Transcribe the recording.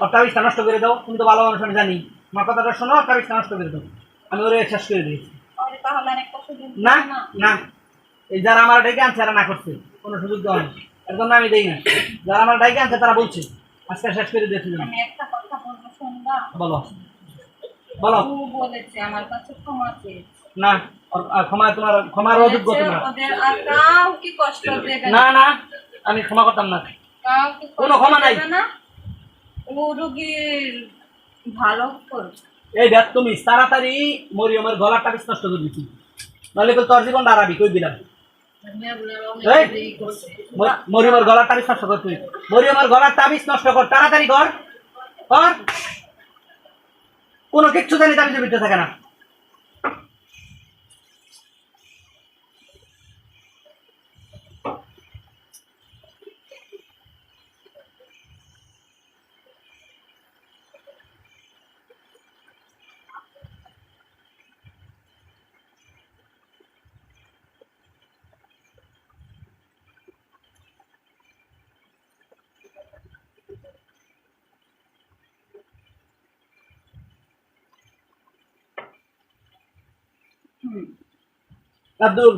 ওর তাবিজটা নষ্ট করে দাও। তুমি তো ভালো মানুষ, আমি জানি। আমার কথাটা শোনো, ওর তাবিজটা নষ্ট করে দাও। আমি ওরে শেষ করে দিয়েছি। না না, এই যারা আমার ডাইকে আনছে এরা না করছে, কোনো সুযোগ দেওয়া নেই। এর জন্য আমি দেই না। যারা আমার ডাইকে আনছে তারা বলছে আজকে শেষ করে দিয়েছি। আমি একটা কথা বলবো, শুনবা? বলো বলো। ও বলেছে আমার কাছে ক্ষমা চেয়েছে। না, ক্ষমা, তোমার ক্ষমার অযোগ্যতা না। ওদের আর কাউকে কষ্ট দেবে না না, আমি ক্ষমা করতাম না। কাউকে কোনো ক্ষমা নাই। না। ও রোগীর ভালো করবে। এই দেখ, তুমি তাড়াতাড়ি মরিয়মের গলার তাবিজ নষ্ট করে দিচ্ছি, নাহলে তোর জীবন দাঁড়াবি, কই দিলাম। মরিয়মের গলার তাবিজ নষ্ট কর, তুই মরিয়মের গলার তাবিজ নষ্ট কর, তাড়াতাড়ি কর কর। কোনো কিচ্ছু জানি তাবিজের ভিতরে থাকে না। আব্দুল